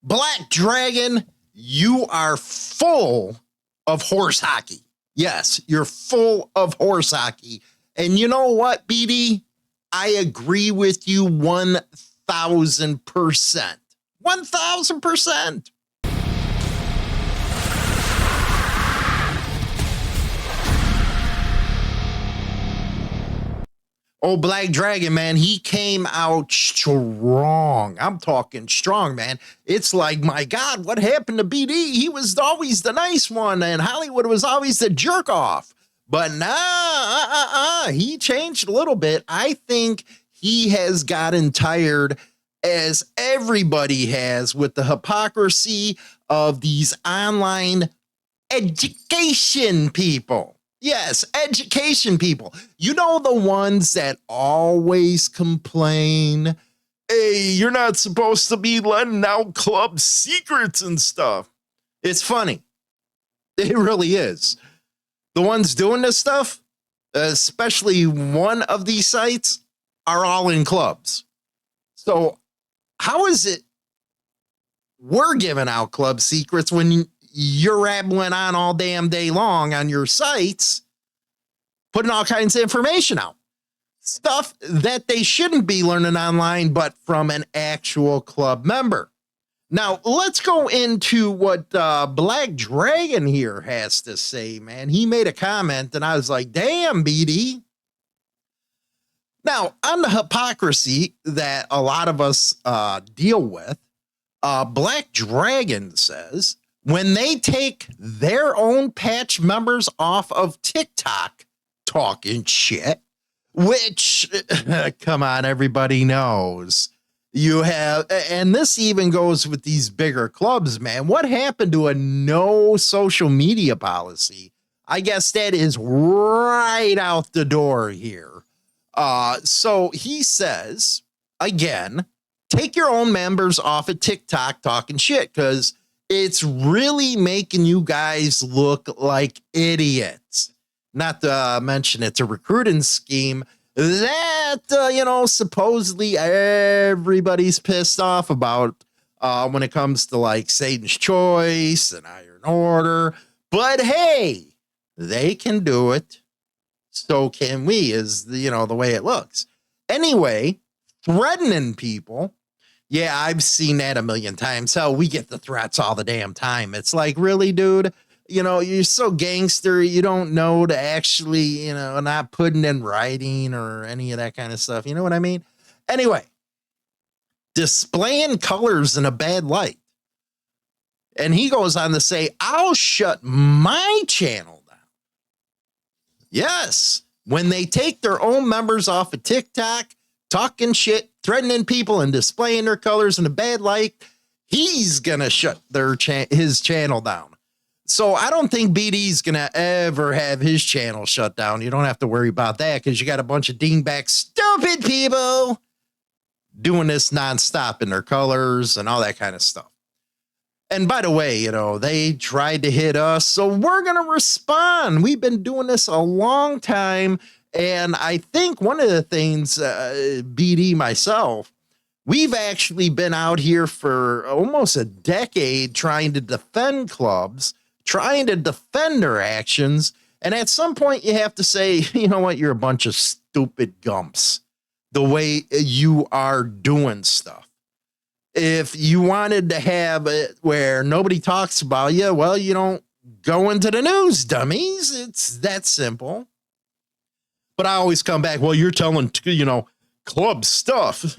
Black Dragon, you are full of horse hockey. Yes, you're full of horse hockey. And you know what, BD? I agree with you 1,000%. 1,000%. Oh, Black Dragon, man, he came out strong. I'm talking strong, man. It's like, my God, what happened to BD? He was always the nice one, and Hollywood was always the jerk off. But nah, he changed a little bit. I think he has gotten tired, as everybody has, with the hypocrisy of these online education people. Yes, education people. You know, the ones that always complain, hey, you're not supposed to be letting out club secrets and stuff. It's funny. It really is. The ones doing this stuff, especially one of these sites, are all in clubs. So how is it we're giving out club secrets when you're rambling on all damn day long on your sites, putting all kinds of information out? Stuff that they shouldn't be learning online, but from an actual club member. Now, let's go into what Black Dragon here has to say, man. He made a comment, and I was like, damn, BD. Now, on the hypocrisy that a lot of us deal with, Black Dragon says, when they take their own patch members off of TikTok talking shit, which, come on, everybody knows. You have, and this even goes with these bigger clubs, man. What happened to a no social media policy? I guess that is right out the door here. So he says, again, take your own members off of TikTok talking shit, because it's really making you guys look like idiots. Not to mention it's a recruiting scheme that, supposedly everybody's pissed off about when it comes to like Satan's Choice and Iron Order. But hey, they can do it. So can we, is the way it looks. Anyway, threatening people. Yeah, I've seen that a million times. Hell, we get the threats all the damn time. It's like, really, dude? You're so gangster, you don't know to actually, not putting in writing or any of that kind of stuff. You know what I mean? Anyway, displaying colors in a bad light. And he goes on to say, I'll shut my channel down. Yes, when they take their own members off of TikTok, talking shit, threatening people, and displaying their colors in a bad light, he's gonna shut his channel down. So I don't think BD's gonna ever have his channel shut down. You don't have to worry about that, because you got a bunch of dingback stupid people doing this nonstop in their colors and all that kind of stuff. And by the way, they tried to hit us, so we're gonna respond. We've been doing this a long time. And I think one of the things, BD, myself, we've actually been out here for almost a decade trying to defend clubs, trying to defend their actions. And at some point you have to say, you know what, you're a bunch of stupid gumps, the way you are doing stuff. If you wanted to have it where nobody talks about you, well, you don't go into the news, dummies. It's that simple. But I always come back, well, you're telling, club stuff.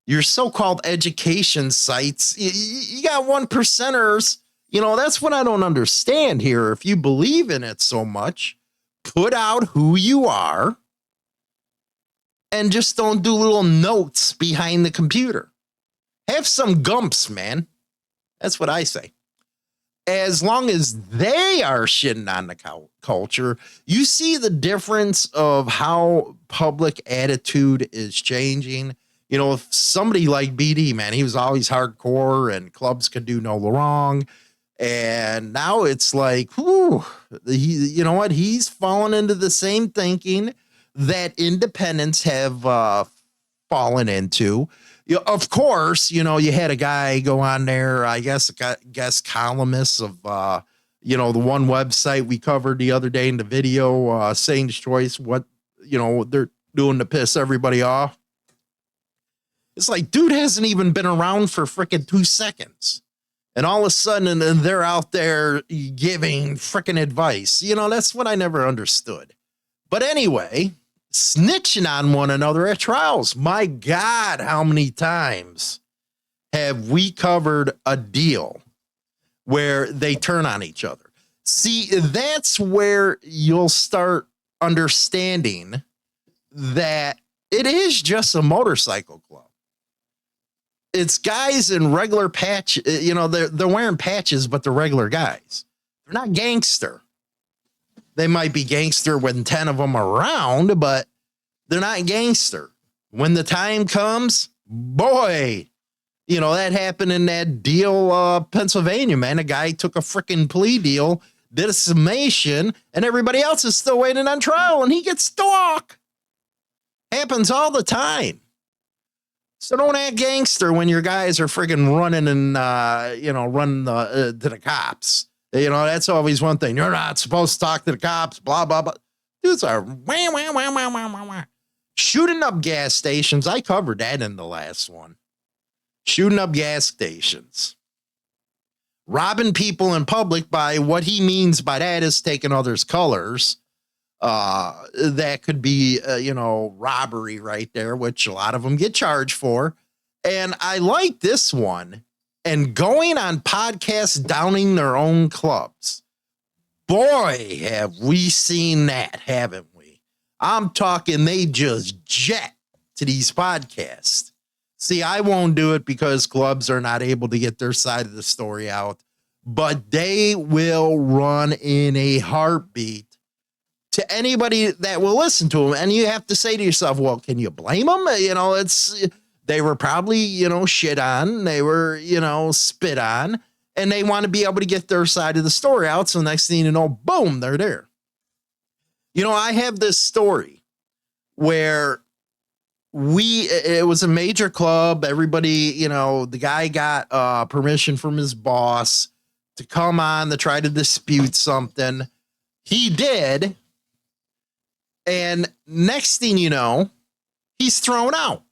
Your so-called education sites, you got 1%ers. That's what I don't understand here. If you believe in it so much, put out who you are and just don't do little notes behind the computer. Have some gumps, man. That's what I say. As long as they are shitting on the culture, you see the difference of how public attitude is changing. If somebody like BD, man, he was always hardcore and clubs could do no wrong. And now it's like, whew, you know what? He's fallen into the same thinking that independents have fallen into. Of course, you had a guy go on there, I guess, guest columnist of, the one website we covered the other day in the video, Satan's Choice, what, they're doing to piss everybody off. It's like, dude hasn't even been around for freaking 2 seconds. And all of a sudden, and they're out there giving freaking advice. That's what I never understood. But anyway, snitching on one another at trials. My God, how many times have we covered a deal where they turn on each other? See, that's where you'll start understanding that it is just a motorcycle club. It's guys in regular patch, they're wearing patches, but they're regular guys. They're not gangster. They might be gangster when 10 of them are around, but they're not gangster. When the time comes, boy, that happened in that deal, Pennsylvania, man. A guy took a freaking plea deal, did a summation, and everybody else is still waiting on trial, and he gets stalked. Happens all the time. So don't act gangster when your guys are friggin' running and, running to the cops. That's always one thing. You're not supposed to talk to the cops, blah, blah, blah. Dudes are wah, wah, wah, wah, wah, wah, wah. Shooting up gas stations. I covered that in the last one. Shooting up gas stations. Robbing people in public by what he means by that is taking others' colors. That could be, robbery right there, which a lot of them get charged for. And I like this one. And going on podcasts downing their own clubs. Boy, have we seen that, haven't we? I'm talking they just jet to these podcasts. See, I won't do it because clubs are not able to get their side of the story out. But they will run in a heartbeat to anybody that will listen to them. And you have to say to yourself, well, can you blame them? They were probably, shit on. They were, spit on. And they want to be able to get their side of the story out. So next thing you know, boom, they're there. I have this story where it was a major club. Everybody, the guy got permission from his boss to come on to try to dispute something. He did. And next thing you know, he's thrown out.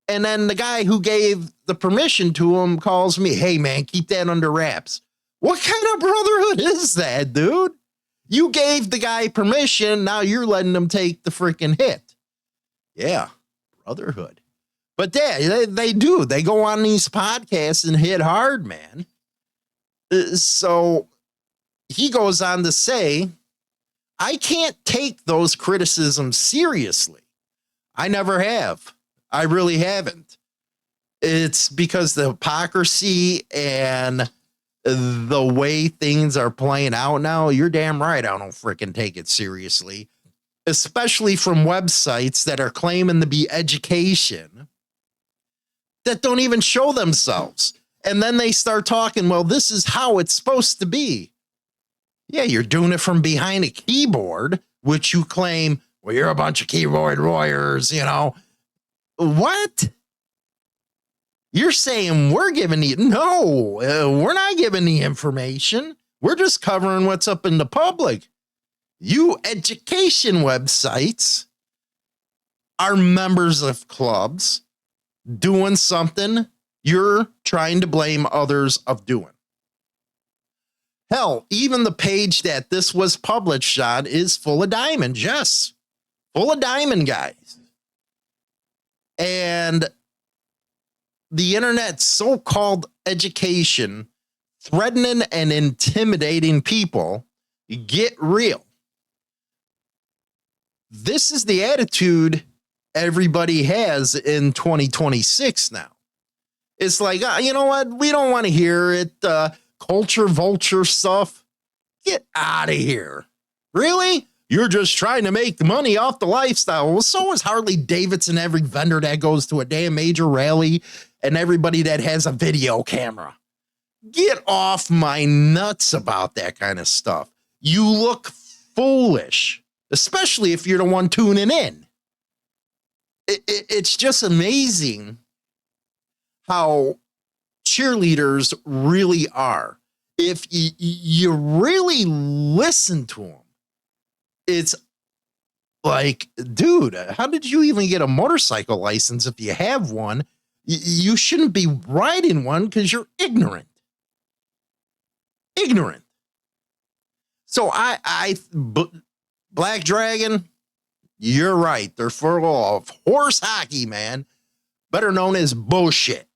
And then the guy who gave the permission to him calls me, hey, man, keep that under wraps. What kind of brotherhood is that, dude? You gave the guy permission. Now you're letting him take the freaking hit. Yeah, brotherhood. But they do. They go on these podcasts and hit hard, man. So he goes on to say, I can't take those criticisms seriously. I never have. I really haven't. It's because the hypocrisy and the way things are playing out now, you're damn right I don't freaking take it seriously. Especially from websites that are claiming to be education that don't even show themselves. And then they start talking, well, this is how it's supposed to be. Yeah, you're doing it from behind a keyboard, which you claim, well, you're a bunch of keyboard warriors, What? You're saying we're giving the, no, we're not giving the information. We're just covering what's up in the public. You education websites are members of clubs doing something you're trying to blame others of doing. Hell, even the page that this was published on is full of diamonds. Yes, full of diamond guys. And the internet's so-called education threatening and intimidating people, get real. This is the attitude everybody has in 2026 now. It's like, you know what? We don't want to hear it. Culture vulture stuff. Get out of here. Really? You're just trying to make money off the lifestyle. Well, so is Harley-Davidson, every vendor that goes to a damn major rally and everybody that has a video camera. Get off my nuts about that kind of stuff. You look foolish, especially if you're the one tuning in. It's just amazing how cheerleaders really are. If you really listen to them, it's like, dude, how did you even get a motorcycle license if you have one? You shouldn't be riding one because you're ignorant. Ignorant. So Black Dragon, you're right. They're full of horse hockey, man. Better known as bullshit.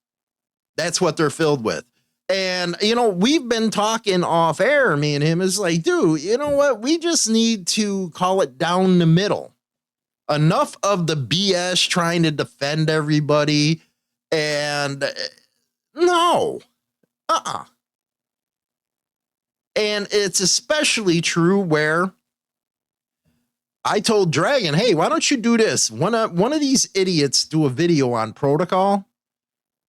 That's what they're filled with. And, you know, we've been talking off air, me and him, is like, dude, you know what? We just need to call it down the middle. Enough of the BS trying to defend everybody. And no. And it's especially true where I told Dragon, hey, why don't you do this? One of these idiots do a video on protocol.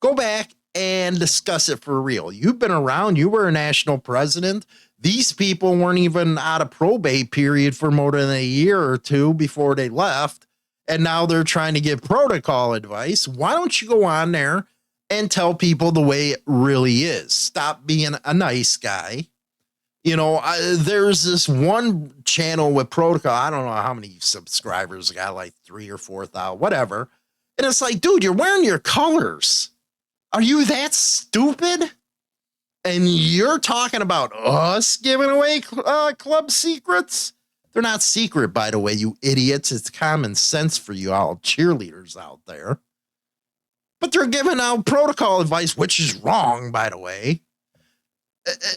Go back and discuss it for real. You've been around. You were a national president. These people weren't even out of probate period for more than a year or two before they left. And now they're trying to give protocol advice. Why don't you go on there and tell people the way it really is? Stop being a nice guy. You know, there's this one channel with protocol. I don't know how many subscribers got, like 3,000 or 4,000, whatever. And it's like, dude, you're wearing your colors. Are you that stupid? And you're talking about us giving away club secrets? They're not secret, by the way, you idiots. It's common sense for you all cheerleaders out there. But they're giving out protocol advice, which is wrong, by the way.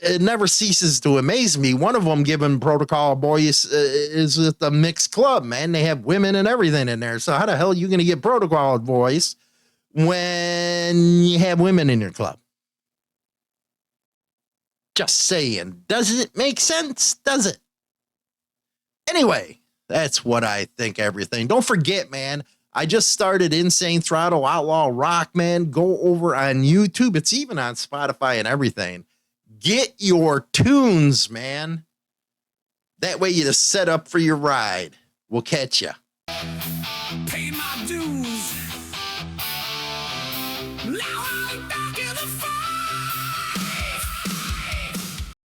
It never ceases to amaze me. One of them giving protocol boys is at the mixed club, man. They have women and everything in there. So how the hell are you going to get protocol advice when you have women in your club? Just saying. Does it make sense? Does it? Anyway, that's what I think everything. Don't forget, man, I just started Insane Throttle Outlaw Rock, man. Go over on YouTube. It's even on Spotify and everything. Get your tunes, man. That way you just set up for your ride. We'll catch ya. Pay my dues. Now I'm back in the fight.